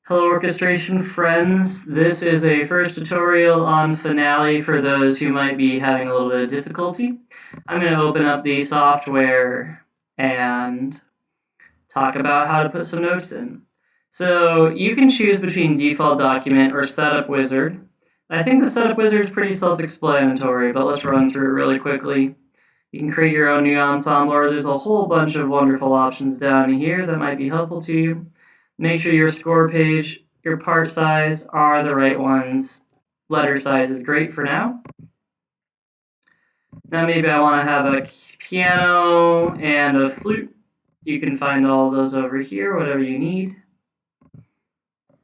Hello orchestration friends, this is a first tutorial on Finale for those who might be having a little bit of difficulty. I'm going to open up the software and talk about how to put some notes in. So you can choose between default document or setup wizard. I think the setup wizard is pretty self-explanatory, but let's run through it really quickly. You can create your own new ensemble, or there's a whole bunch of wonderful options down here that might be helpful to you. Make sure your score page, your part size are the right ones. Letter size is great for now. Now maybe I want to have a piano and a flute. You can find all those over here, whatever you need.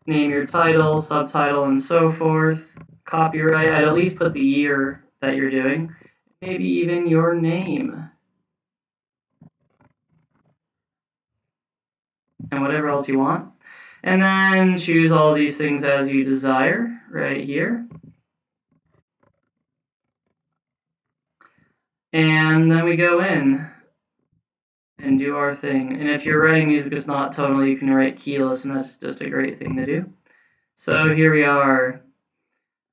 Name your title, subtitle, and so forth. Copyright, I'd at least put the year that you're doing. Maybe even your name. And whatever else you want. And then choose all these things as you desire right here. And then we go in and do our thing. And if you're writing music that's not tonal, you can write keyless, and that's just a great thing to do. So here we are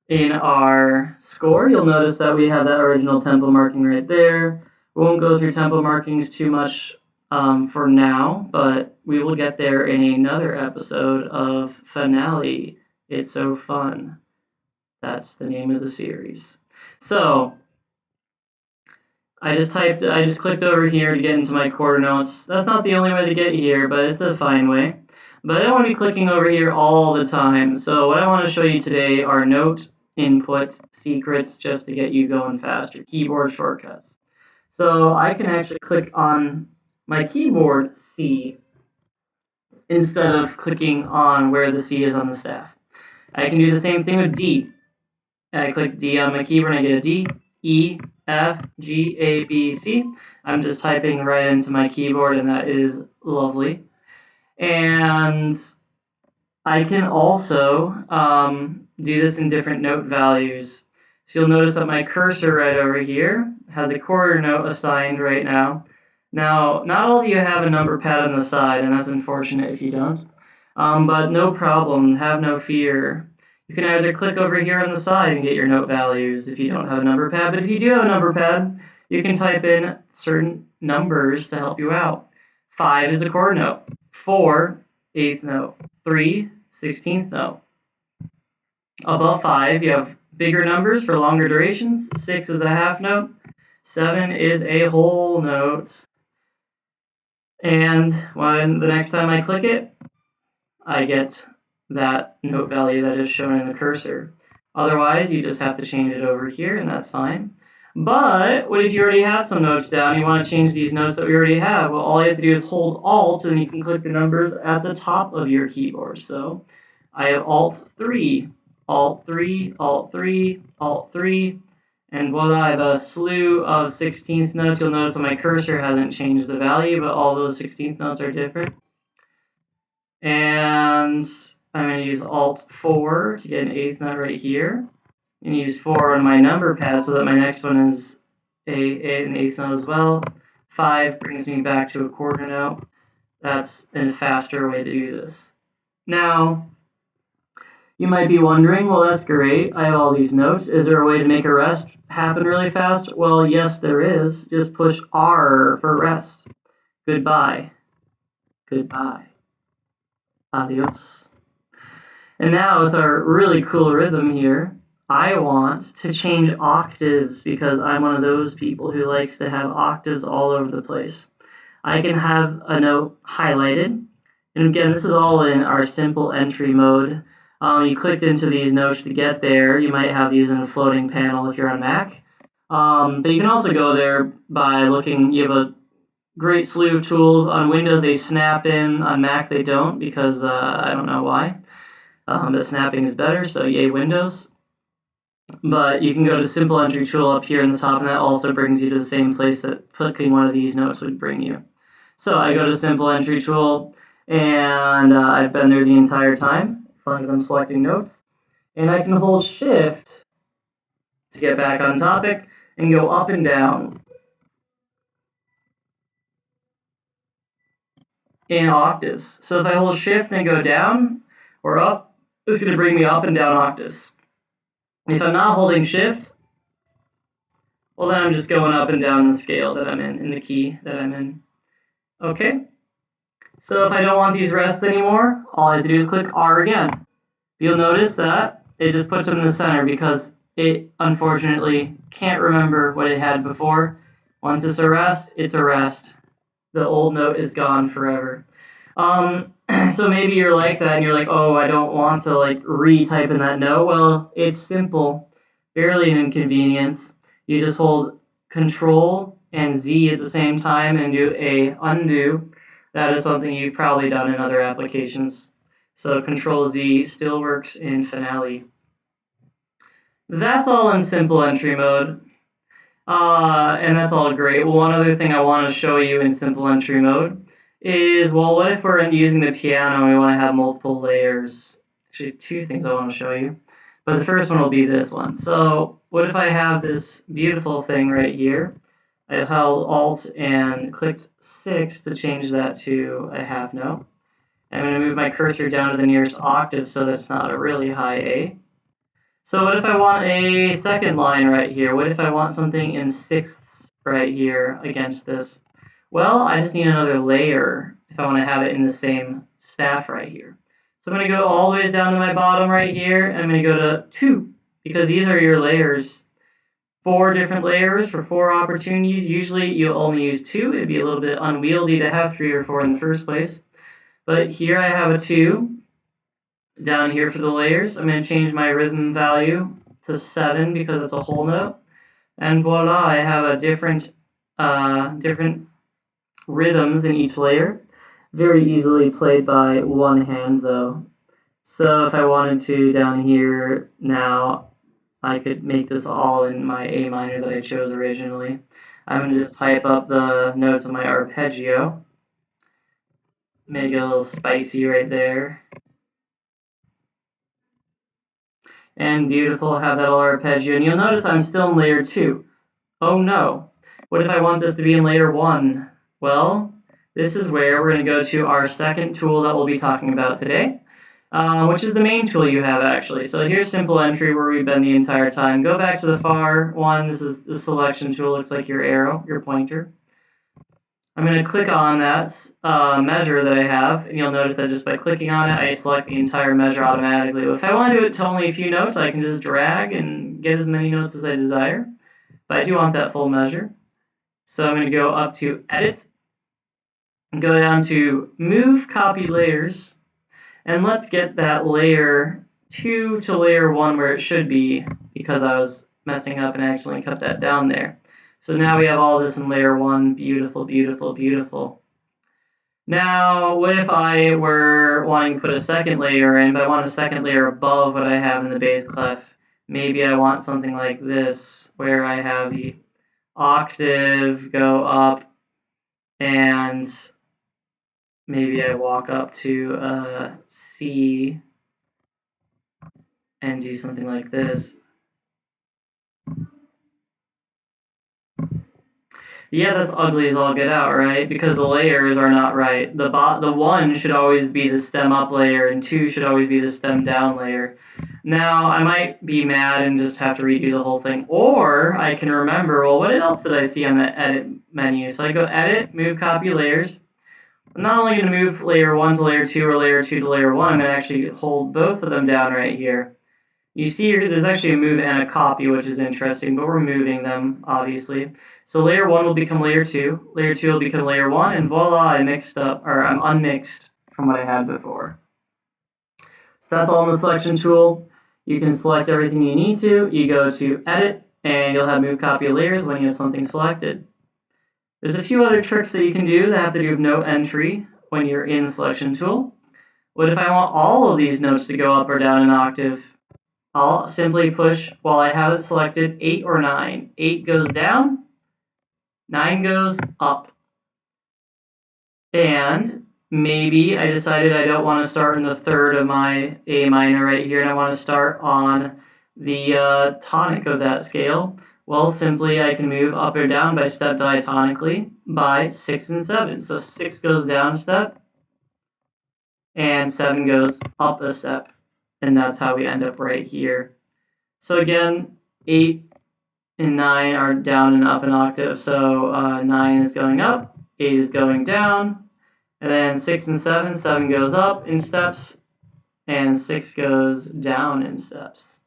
in our score. You'll notice that we have that original tempo marking right there. We won't go through tempo markings too much for now, but we will get there in another episode of Finale. It's so fun. That's the name of the series. So I just clicked over here to get into my quarter notes. That's not the only way to get here, but it's a fine way. But I don't want to be clicking over here all the time. So what I want to show you today are note input secrets just to get you going faster, keyboard shortcuts. So I can actually click on my keyboard C instead of clicking on where the C is on the staff. I can do the same thing with D. I click D on my keyboard and I get a D, E, F, G, A, B, C. I'm just typing right into my keyboard, and that is lovely. And I can also do this in different note values. So you'll notice that my cursor right over here has a quarter note assigned right now. Now, not all of you have a number pad on the side, and that's unfortunate if you don't. But no problem, have no fear. You can either click over here on the side and get your note values if you don't have a number pad, but if you do have a number pad, you can type in certain numbers to help you out. 5 is a quarter note, 4, 8th note, 3, 16th note. Above 5, you have bigger numbers for longer durations. 6 is a half note, 7 is a whole note. And when the next time I click it, I get that note value that is shown in the cursor. Otherwise, you just have to change it over here, and that's fine. But what if you already have some notes down? You want to change these notes that we already have? Well, all you have to do is hold Alt, and you can click the numbers at the top of your keyboard. So I have Alt 3, Alt 3, Alt 3, Alt 3, and voila, I have a slew of 16th notes. You'll notice that my cursor hasn't changed the value, but all those 16th notes are different. And I'm going to use Alt 4 to get an 8th note right here. And use 4 on my number pad so that my next one is an 8th note as well. 5 brings me back to a quarter note. That's a faster way to do this. Now, you might be wondering, well, that's great. I have all these notes. Is there a way to make a rest happen really fast? Well, yes, there is. Just push R for rest. Goodbye. Goodbye. Adios. And now with our really cool rhythm here, I want to change octaves because I'm one of those people who likes to have octaves all over the place. I can have a note highlighted. And again, this is all in our simple entry mode. You clicked into these notes to get there. You might have these in a floating panel if you're on Mac. But you can also go there by looking. You have a great slew of tools. On Windows, they snap in. On Mac, they don't because I don't know why. But snapping is better, so yay Windows. But you can go to Simple Entry Tool up here in the top, and that also brings you to the same place that clicking one of these notes would bring you. So I go to Simple Entry Tool, and I've been there the entire time, as long as I'm selecting notes. And I can hold Shift to get back on topic and go up and down in octaves. So if I hold Shift and go down, or up, is going to bring me up and down octaves. If I'm not holding shift, well, then I'm just going up and down the scale that I'm in the key that I'm in. Okay, so if I don't want these rests anymore, all I have to do is click R again. You'll notice that it just puts them in the center because it unfortunately can't remember what it had before. Once it's a rest, it's a rest. The old note is gone forever. So maybe you're like that and you're like, oh, I don't want to like retype in that note. Well, it's simple, barely an inconvenience. You just hold Control and Z at the same time and do a undo. That is something you've probably done in other applications. So Control Z still works in Finale. That's all in simple entry mode. And that's all great. Well, one other thing I want to show you in simple entry mode is, well, what if we're using the piano and we want to have multiple layers? Actually, two things I want to show you. But the first one will be this one. So what if I have this beautiful thing right here? I held Alt and clicked 6 to change that to a half note. I'm going to move my cursor down to the nearest octave so that it's not a really high A. So what if I want a second line right here? What if I want something in sixths right here against this? Well, I just need another layer if I want to have it in the same staff right here. So I'm going to go all the way down to my bottom right here, and I'm going to go to 2, because these are your layers. 4 different layers for 4 opportunities. Usually you'll only use 2. It'd be a little bit unwieldy to have 3 or 4 in the first place. But here I have a 2. Down here for the layers, I'm going to change my rhythm value to 7 because it's a whole note. And voila, I have a different rhythms in each layer. Very easily played by one hand though. So if I wanted to down here now, I could make this all in my A minor that I chose originally. I'm going to just type up the notes of my arpeggio. Make it a little spicy right there. And beautiful, have that little arpeggio. And you'll notice I'm still in layer 2. Oh no, what if I want this to be in layer 1? Well, this is where we're going to go to our second tool that we'll be talking about today, which is the main tool you have actually. So here's simple entry where we've been the entire time. Go back to the far one. This is the selection tool. Looks like your arrow, your pointer. I'm going to click on that measure that I have, and you'll notice that just by clicking on it, I select the entire measure automatically. If I want to do it to only a few notes, I can just drag and get as many notes as I desire. But I do want that full measure. So I'm going to go up to Edit, and go down to Move Copy Layers, and let's get that layer 2 to layer 1 where it should be, because I was messing up and accidentally cut that down there. So now we have all this in layer 1. Beautiful, beautiful, beautiful. Now, what if I were wanting to put a second layer in, but I want a second layer above what I have in the bass clef? Maybe I want something like this, where I have the octave go up, and maybe I walk up to C and do something like this. Yeah, that's ugly as all get out, right? Because the layers are not right. The 1 should always be the stem up layer, and 2 should always be the stem down layer. Now, I might be mad and just have to redo the whole thing, or I can remember, well, what else did I see on the Edit menu? So I go Edit, Move Copy Layers. I'm not only going to move layer 1 to layer 2 or layer 2 to layer 1, I'm going to actually hold both of them down right here. You see here, there's actually a move and a copy, which is interesting, but we're moving them, obviously. So layer 1 will become layer 2, layer 2 will become layer 1, and voila, I'm unmixed from what I had before. So that's all in the selection tool. You can select everything you need to. You go to Edit, and you'll have Move Copy Layers when you have something selected. There's a few other tricks that you can do that have to do with note entry when you're in the selection tool. What if I want all of these notes to go up or down an octave? I'll simply push, while I have it selected, 8 or 9. 8 goes down, 9 goes up. And maybe I decided I don't want to start in the third of my A minor right here, and I want to start on the tonic of that scale. Well, simply I can move up or down by step diatonically by 6 and 7. So 6 goes down a step, and 7 goes up a step, and that's how we end up right here. So again, 8 and 9 are down and up an octave, so 9 is going up, 8 is going down, and then 6 and 7 goes up in steps, and 6 goes down in steps.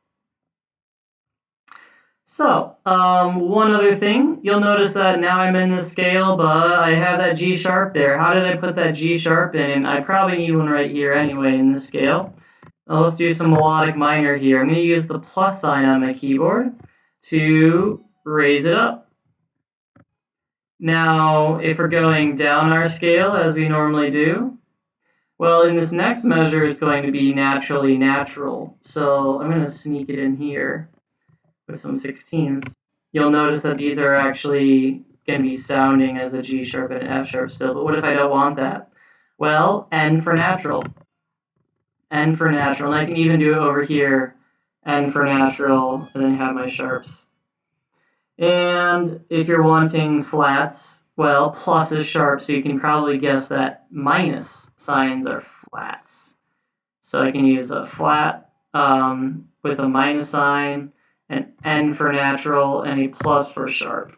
So, one other thing, you'll notice that now I'm in the scale, but I have that G sharp there. How did I put that G sharp in? And I probably need one right here anyway in the scale. Now let's do some melodic minor here. I'm going to use the plus sign on my keyboard to raise it up. Now, if we're going down our scale as we normally do, well, in this next measure is going to be naturally natural. So I'm going to sneak it in here with some 16ths. You'll notice that these are actually going to be sounding as a G sharp and an F sharp still. But what if I don't want that? Well, N for natural. N for natural. And I can even do it over here. N for natural, and then have my sharps. And if you're wanting flats, well, plus is sharp, so you can probably guess that minus signs are flats. So I can use a flat with a minus sign, an N for natural, and a plus for sharp.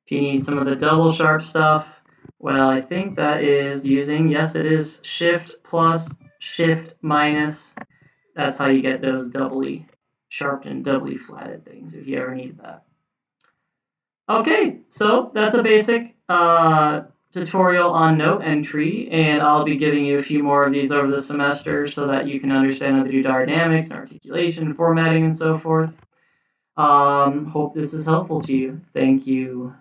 If you need some of the double sharp stuff, well, I think that is using, yes, it is shift plus, shift minus. That's how you get those doubly sharped and doubly flatted things if you ever need that. Okay, so that's a basic tutorial on note entry, and I'll be giving you a few more of these over the semester so that you can understand how to do dynamics and articulation, formatting, and so forth. Hope this is helpful to you. Thank you.